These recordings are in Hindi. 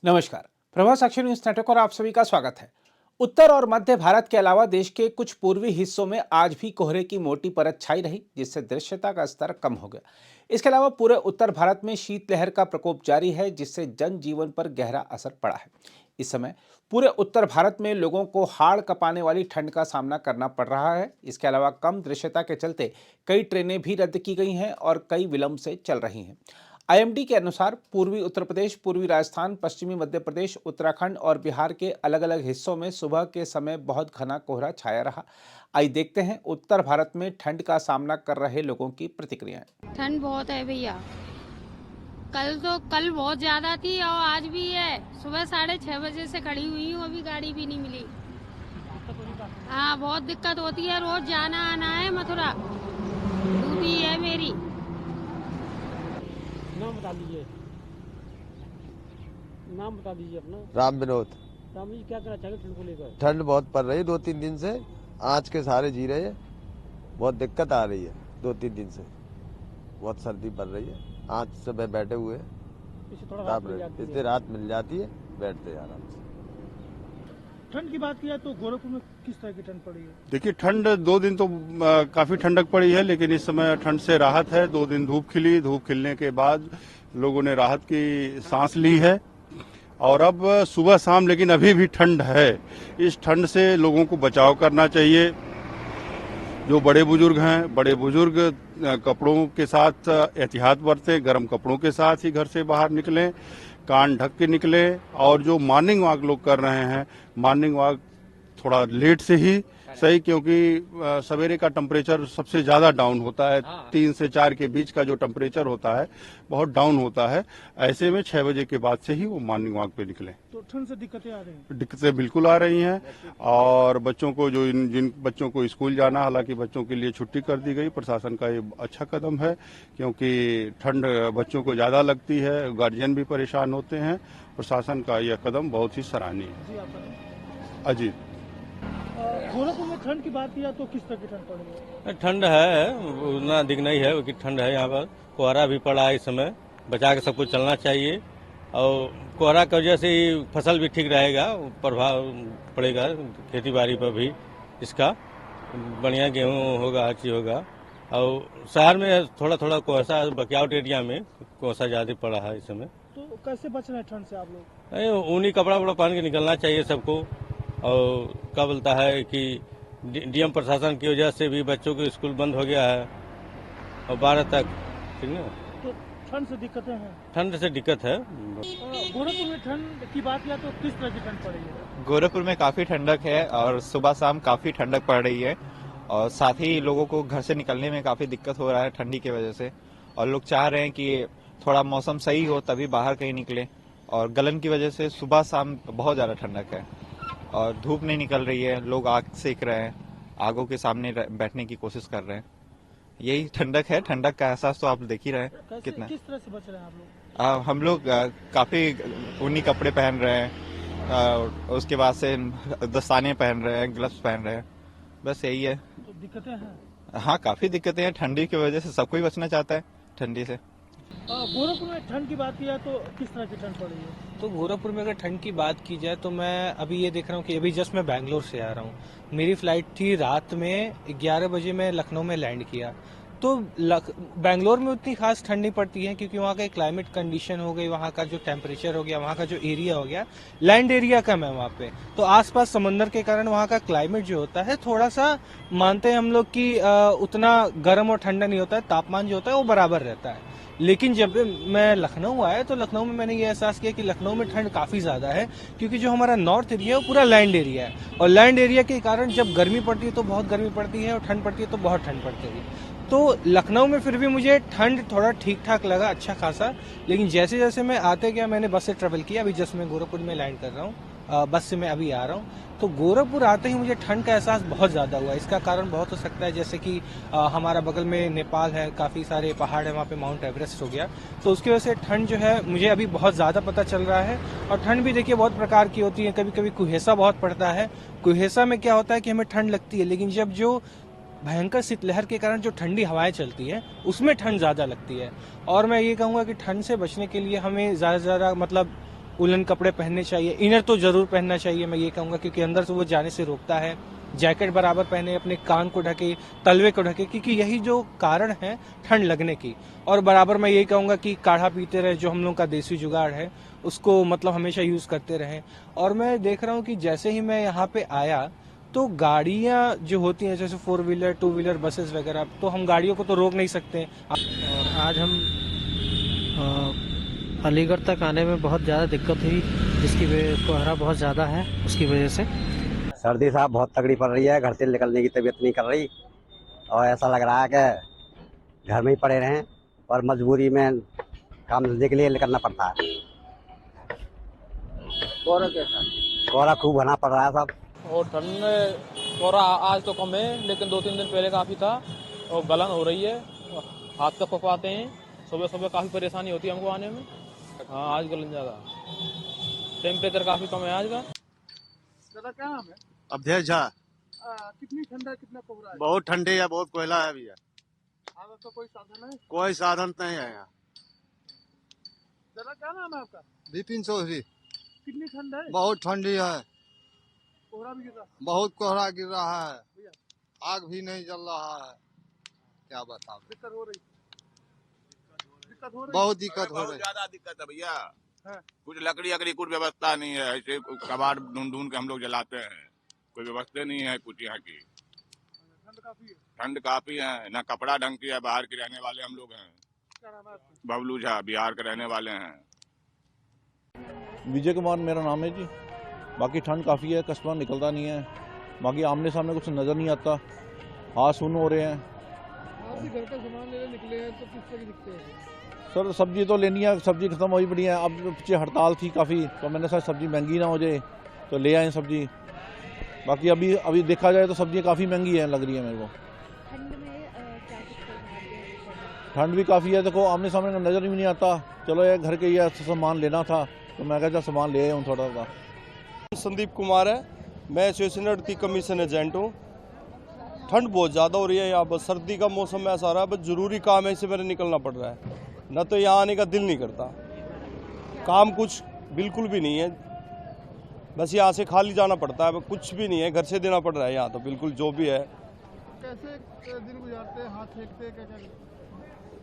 नमस्कार। प्रभात साक्षी न्यूज नेटवर्क और आप सभी का स्वागत है। उत्तर और मध्य भारत के अलावा देश के कुछ पूर्वी हिस्सों में आज भी कोहरे की मोटी परत छाई रही, जिससे दृश्यता का स्तर कम हो गया। इसके अलावा पूरे उत्तर भारत में शीतलहर का प्रकोप जारी है, जिससे जनजीवन पर गहरा असर पड़ा है। इस समय पूरे उत्तर भारत में लोगों को हाड़ कपाने वाली ठंड का सामना करना पड़ रहा है। इसके अलावा कम दृश्यता के चलते कई ट्रेनें भी रद्द की गई हैं और कई विलंब से चल रही हैं। आईएमडी के अनुसार पूर्वी उत्तर प्रदेश, पूर्वी राजस्थान, पश्चिमी मध्य प्रदेश, उत्तराखंड और बिहार के अलग अलग हिस्सों में सुबह के समय बहुत घना कोहरा छाया रहा। आइए देखते हैं उत्तर भारत में ठंड का सामना कर रहे लोगों की प्रतिक्रियाएं। ठंड बहुत है भैया। कल बहुत ज्यादा थी और आज भी है। सुबह 6:30 बजे से खड़ी हुई हूँ, अभी गाड़ी भी नहीं मिली। हाँ, बहुत दिक्कत होती है, रोज जाना आना है। मथुरा ड्यूटी है मेरी। नाम बता दीजिए। नाम बता दीजिए अपना। राम विनोद। राम जी, क्या कहना चाहेंगे ठंड को लेकर? ठंड बहुत पड़ रही है 2-3 दिन से। आज के सारे जी रहे हैं, बहुत दिक्कत आ रही है 2-3 दिन से। बहुत सर्दी पड़ रही है। आज सुबह बैठे हुए इससे रात मिल जाती है, बैठते हैं आराम से। ठंड की बात किया तो गोरखपुर में किस तरह की ठंड पड़ी है? देखिए, ठंड 2 दिन तो काफी ठंडक पड़ी है, लेकिन इस समय ठंड से राहत है। 2 दिन धूप खिली, धूप खिलने के बाद लोगों ने राहत की सांस ली है और अब सुबह शाम लेकिन अभी भी ठंड है। इस ठंड से लोगों को बचाव करना चाहिए। जो बड़े बुजुर्ग हैं, बड़े बुजुर्ग कपड़ों के साथ एहतियात बरतें, गर्म कपड़ों के साथ ही घर से बाहर निकलें, कान ढक के निकले। और जो मॉर्निंग वॉक लोग कर रहे हैं, मॉर्निंग वॉक थोड़ा लेट से ही सही, क्योंकि सवेरे का टेम्परेचर सबसे ज्यादा डाउन होता है। 3 से 4 के बीच का जो टेम्परेचर होता है बहुत डाउन होता है। ऐसे में 6 बजे के बाद से ही वो मॉर्निंग वॉक पे निकले। तो ठंड से दिक्कतें आ रही हैं? दिक्कतें बिल्कुल आ रही हैं। और बच्चों को जिन बच्चों को स्कूल जाना, हालांकि बच्चों के लिए छुट्टी कर दी गई। प्रशासन का ये अच्छा कदम है, क्योंकि ठंड बच्चों को ज्यादा लगती है, गार्जियन भी परेशान होते हैं। प्रशासन का यह कदम बहुत ही सराहनीय है। अजीत। गोरखपुर में ठंड की बात किया तो किस तरह की ठंड पड़ रही है? ठंड है, उतना अधिक नहीं है कि ठंड है। यहाँ पर कोहरा भी पड़ा है। इस समय बचा के सबको चलना चाहिए और कोहरा की वजह से ही फसल भी ठीक रहेगा, प्रभाव पड़ेगा खेती बाड़ी पर भी। इसका बढ़िया गेहूँ होगा, हर चीज होगा। और शहर में थोड़ा थोड़ा कोहसा, बकियाउट एरिया में कोहसा ज्यादा पड़ा है इस समय। तो कैसे बच रहे हैं ठंड से आप लोग? ऊनी कपड़ा वपड़ा पहन के निकलना चाहिए सबको। और क्या बोलता है कि डीएम प्रशासन की वजह से भी बच्चों को स्कूल बंद हो गया है और 12 तक, ठीक है। तो ठंड से दिक्कतें हैं? ठंड से दिक्कत है। गोरखपुर में ठंड की बात किया तो किस तरह की ठंड पड़ी है? गोरखपुर में काफी ठंडक है और सुबह शाम काफी ठंडक पड़ रही है। और साथ ही लोगों को घर से निकलने में काफी दिक्कत हो रहा है ठंडी की वजह से। और लोग चाह रहे हैं कि थोड़ा मौसम सही हो तभी बाहर कहीं निकले। और गलन की वजह से सुबह शाम बहुत ज्यादा ठंडक है और धूप नहीं निकल रही है। लोग आग सेक रहे हैं, आगों के सामने बैठने की कोशिश कर रहे हैं। यही ठंडक है। ठंडक का एहसास तो आप देख ही रहे हैं कितना। किस तरह से बच रहे हैं आप लोग? हम लोग काफी ऊनी कपड़े पहन रहे हैं, उसके बाद से दस्ताने पहन रहे हैं, ग्लव्स पहन रहे हैं। बस यही है। तो दिक्कतें हैं? हाँ, काफी दिक्कतें हैं। ठंडी की वजह से सब कोई बचना चाहता है ठंडी से। गोरखपुर में ठंड की बात किया तो किस तरह की ठंड पड़ी है? तो गोरखपुर में अगर ठंड की बात की जाए तो मैं अभी ये देख रहा हूँ कि अभी जस्ट मैं बैंगलोर से आ रहा हूँ। मेरी फ्लाइट थी रात में 11 बजे, मैं लखनऊ में लैंड किया। तो बैंगलोर में उतनी खास ठंड नहीं पड़ती है, क्योंकि वहाँ का क्लाइमेट कंडीशन हो गई, वहाँ का जो टेम्परेचर हो गया, वहाँ का जो एरिया हो गया, लैंड एरिया कम है वहाँ पे। तो आसपास समंदर के कारण वहाँ का क्लाइमेट जो होता है थोड़ा सा, मानते हैं हम लोग कि उतना गर्म और ठंडा नहीं होता है। तापमान जो होता है वो बराबर रहता है। लेकिन जब मैं लखनऊ आया तो लखनऊ में मैंने ये एहसास किया कि लखनऊ में ठंड काफ़ी ज़्यादा है, क्योंकि जो हमारा नॉर्थ एरिया है वो पूरा लैंड एरिया है। और लैंड एरिया के कारण जब गर्मी पड़ती है तो बहुत गर्मी पड़ती है और ठंड पड़ती है तो बहुत ठंड पड़ती है। तो लखनऊ में फिर भी मुझे ठंड थोड़ा ठीक ठाक लगा, अच्छा खासा। लेकिन जैसे जैसे मैं आते गया, मैंने बस से ट्रेवल किया। अभी जस्ट मैं गोरखपुर में लैंड कर रहा हूँ, बस से मैं अभी आ रहा हूँ। तो गोरखपुर आते ही मुझे ठंड का एहसास बहुत ज़्यादा हुआ। इसका कारण बहुत हो सकता है, जैसे कि हमारा बगल में नेपाल है, काफ़ी सारे पहाड़ है, वहाँ पे माउंट एवरेस्ट हो गया। तो उसकी वजह से ठंड जो है मुझे अभी बहुत ज़्यादा पता चल रहा है। और ठंड भी देखिए बहुत प्रकार की होती है। कभी कभी कुहेसा बहुत पड़ता है। कुहेसा में क्या होता है कि हमें ठंड लगती है, लेकिन जब जो भयंकर शीतलहर के कारण जो ठंडी हवाएं चलती है उसमें ठंड ज़्यादा लगती है। और मैं ये कहूँगा कि ठंड से बचने के लिए हमें ज़्यादा से ज़्यादा मतलब उलन कपड़े पहनने चाहिए। इनर तो जरूर पहनना चाहिए मैं ये कहूँगा, क्योंकि अंदर से वो जाने से रोकता है। जैकेट बराबर पहने, अपने कान को ढके, तलवे को ढके, क्योंकि यही जो कारण है ठंड लगने की। और बराबर मैं यही कहूँगा कि काढ़ा पीते रहे, जो हम लोग का देसी जुगाड़ है उसको मतलब हमेशा यूज करते रहें। और मैं देख रहा हूँ कि जैसे ही मैं यहाँ पे आया तो गाड़ियाँ जो होती हैं जैसे 4 व्हीलर 2 व्हीलर बसेस वगैरह, तो हम गाड़ियों को तो रोक नहीं सकते। और आज हम अलीगढ़ तक आने में बहुत ज़्यादा दिक्कत हुई, जिसकी वजह कोहरा बहुत ज़्यादा है, उसकी वजह से सर्दी साहब बहुत तगड़ी पड़ रही है। घर से निकलने की तबीयत नहीं कर रही और ऐसा लग रहा है कि घर में ही पड़े रहें, और मजबूरी में काम धंधे के लिए निकलना पड़ता है। कोहरा कैसा? कोहरा खूब घना पड़ रहा है सब। और ठंड कोहरा आज तो कम है, लेकिन 2-3 दिन पहले काफ़ी था। और गलन हो रही है, हाथ तक फंसवाते हैं। सुबह सुबह काफ़ी परेशानी होती है हमको आने में। हाँ, आज गलन ज़्यादा। टेम्परेचर काफ़ी कम है आज का। दादा क्या नाम है? अवधेश झा। कितनी ठंडा, कितना कोहरा है? बहुत ठंडी है, बहुत कोयला है भैया। आने का कोई साधन है? कोई साधन नहीं है यहाँ। दादा क्या नाम है आपका? विपिन चौधरी। कितनी ठंड है? बहुत ठंडी है, कोहरा भी गिर रहा? बहुत कोहरा गिर रहा है, आग भी नहीं जल रहा है। क्या बताओ, दिक्कत हो रही? बहुत दिक्कत हो रही, ज्यादा दिक्कत है भैया। हाँ। कुछ लकड़ी अकड़ी कुछ व्यवस्था नहीं है, ऐसे कबाड़ ढूंढ ढूंढ के हम लोग जलाते हैं। कोई व्यवस्था नहीं है कुछ यहाँ की। ठंड काफी है, ना कपड़ा ढंग की है। बाहर के रहने वाले हम लोग हैं। क्या नाम है आपका? बबलू झा, बिहार के रहने वाले हैं। विजय कुमार मेरा नाम है जी। बाकी ठंड काफ़ी है, कस्टमर निकलता नहीं है। बाकी आमने सामने कुछ नज़र नहीं आता, हाथ सुन हो रहे हैं। आप भी घर का सामान लेने निकले हैं तो किस तरह दिखते हैं? सर सब्जी तो लेनी है, सब्जी खत्म हुई पड़ी है। अब पीछे हड़ताल थी काफ़ी, तो मैंने सर सब्जी महंगी ना हो जाए तो ले आए सब्जी। बाकी अभी देखा जाए तो सब्जी काफ़ी महंगी है, लग रही है मेरे को। ठंड भी काफ़ी है, देखो आमने सामने नज़र भी नहीं आता। चलो ये घर के ये सामान लेना था तो मैं कहता सामान ले आया हूँ थोड़ा सा। संदीप कुमार है, मैं एसोसिएशन की कमीशन एजेंट हूँ। ठंड बहुत ज़्यादा हो रही है यहाँ पर, सर्दी का मौसम ऐसा आ रहा है, बस ज़रूरी काम है, इससे मेरे निकलना पड़ रहा है। न तो यहाँ आने का दिल नहीं करता, काम कुछ बिल्कुल भी नहीं है, बस यहाँ से खाली जाना पड़ता है। कुछ भी नहीं है, घर से देना पड़ रहा है यहाँ तो बिल्कुल जो भी है। कैसे दिन गुजारते हैं? हाथ फेंकते हैं? क्या?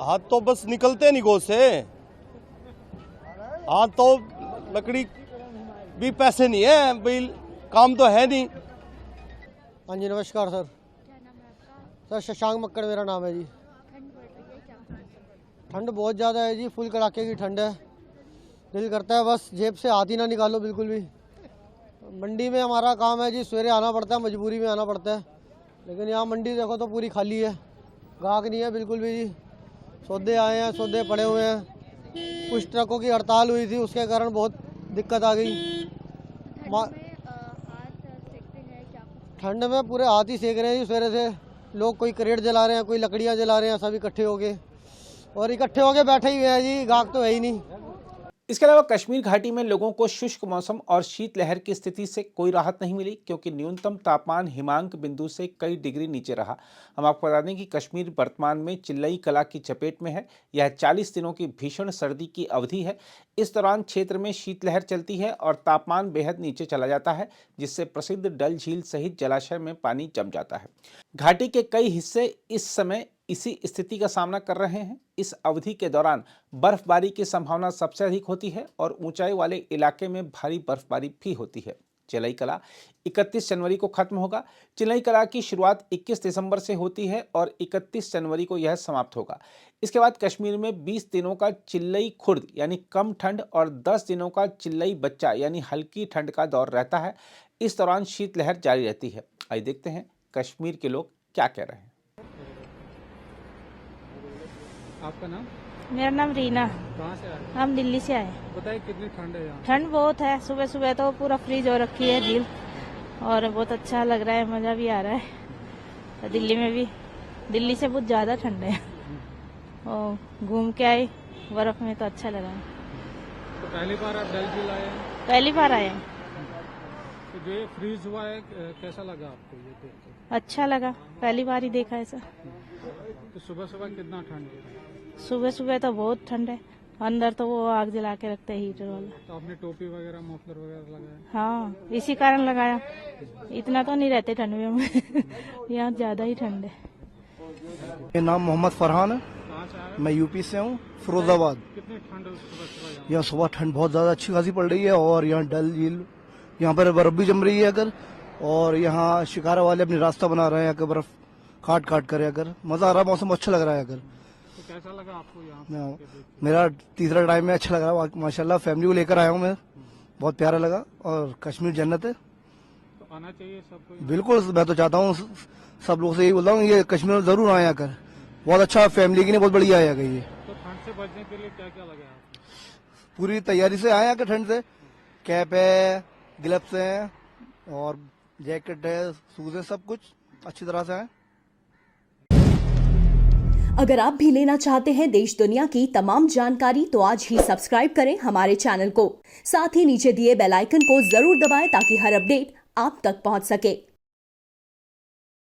हाथ तो बस निकलते नहीं गोद से, हाथ तो लकड़ी भी पैसे नहीं है भाई, काम तो है नहीं। हाँ जी नमस्कार सर। सर शशांक मक्कड़ मेरा नाम है जी। ठंड बहुत ज़्यादा है जी, फुल कड़ाके की ठंड है। दिल करता है बस जेब से हाथ ही ना निकालो बिल्कुल भी। मंडी में हमारा काम है जी, सवेरे आना पड़ता है, मजबूरी में आना पड़ता है। लेकिन यहाँ मंडी देखो तो पूरी खाली है, ग्राहक नहीं है बिल्कुल भी जी। सौदे आए हैं, सौदे पड़े हुए हैं। कुछ ट्रकों की हड़ताल हुई थी, उसके कारण बहुत दिक्कत आ गई। ठंड में पूरे हाथ ही सेक रहे हैं जी सवेरे से। लोग कोई करेट जला रहे हैं, कोई लकड़ियाँ जला रहे हैं, सब इकट्ठे हो गए और इकट्ठे होके बैठे ही हुए हैं जी, गाहक तो है ही नहीं। इसके अलावा कश्मीर घाटी में लोगों को शुष्क मौसम और शीतलहर की स्थिति से कोई राहत नहीं मिली, क्योंकि न्यूनतम तापमान हिमांक बिंदु से कई डिग्री नीचे रहा। हम आपको बता दें कि कश्मीर वर्तमान में चिल्लई कला की चपेट में है। यह 40 दिनों की भीषण सर्दी की अवधि है। इस दौरान क्षेत्र में शीतलहर चलती है और तापमान बेहद नीचे चला जाता है, जिससे प्रसिद्ध डल झील सहित जलाशय में पानी जम जाता है। घाटी के कई हिस्से इस समय इसी स्थिति का सामना कर रहे हैं। इस अवधि के दौरान बर्फबारी की संभावना सबसे अधिक होती है और ऊंचाई वाले इलाके में भारी बर्फबारी भी होती है। चिल्लई कला 31 जनवरी को खत्म होगा। चिल्लई कला की शुरुआत 21 दिसंबर से होती है और 31 जनवरी को यह समाप्त होगा। इसके बाद कश्मीर में 20 दिनों का चिल्लई खुर्द यानी कम ठंड और 10 दिनों का चिल्लई बच्चा यानी हल्की ठंड का दौर रहता है। इस दौरान शीतलहर जारी रहती है। आइए देखते हैं कश्मीर के लोग क्या कह रहे हैं। आपका नाम? मेरा नाम रीना। कहाँ से आए? हम दिल्ली से आए। बताइए कितनी ठंड है यहाँ? ठंड बहुत है, सुबह सुबह तो पूरा फ्रीज हो रखी है झील, और बहुत अच्छा लग रहा है, मजा भी आ रहा है। तो दिल्ली में भी, दिल्ली से बहुत ज्यादा ठंड है और घूम के आए बर्फ में, तो अच्छा लगा। तो पहली बार आप डल झील आए? पहली बार आए। तो जो ये फ्रीज हुआ है कैसा लगा आपको ये देख के? अच्छा लगा, पहली बार ही देखा ऐसा। तो सुबह सुबह कितना ठंड है? सुबह सुबह तो बहुत ठंड है, अंदर तो वो आग जला के रखते हैं हीटर वाला। तो आपने टोपी वगैरह मफलर वगैरह लगाया? हाँ, इसी कारण लगाया। इतना तो नहीं रहते ठंड में हम यहाँ ज्यादा ही ठंड है। मेरा नाम मोहम्मद फरहान है, मैं यूपी से हूँ, फिरोजाबाद। कितनी ठंड है सुबह? यहाँ सुबह ठंड बहुत ज्यादा अच्छी खासी पड़ रही है और यहाँ डल झील यहाँ पर बर्फ भी जम रही है अगर, और यहाँ शिकारा वाले अपनी रास्ता बना रहे हैं अगर, बर्फ काट काट कर अगर, मजा आ रहा है, मौसम अच्छा लग रहा है अगर। तो कैसा लगा आपको यहाँ? मेरा तीसरा टाइम में अच्छा लग रहा है माशाल्लाह, फैमिली को लेकर आया हूँ मैं, बहुत प्यारा लगा और कश्मीर जन्नत है। तो आना चाहिए सबको? बिल्कुल, मैं तो चाहता हूँ सब लोग से यही बोलता हूँ ये कश्मीर में जरूर आया कर, बहुत अच्छा फैमिली के लिए बहुत बढ़िया आया ये। तो ठंड से बचने के लिए क्या क्या लगा आपको? पूरी तैयारी से आया कर ठंड से, कैप है, ग्लव्स हैं और जैकेट है, शूज है, सब कुछ अच्छी तरह से है। अगर आप भी लेना चाहते हैं देश दुनिया की तमाम जानकारी तो आज ही सब्सक्राइब करें हमारे चैनल को। साथ ही नीचे दिए बेल आइकन को जरूर दबाएं ताकि हर अपडेट आप तक पहुंच सके।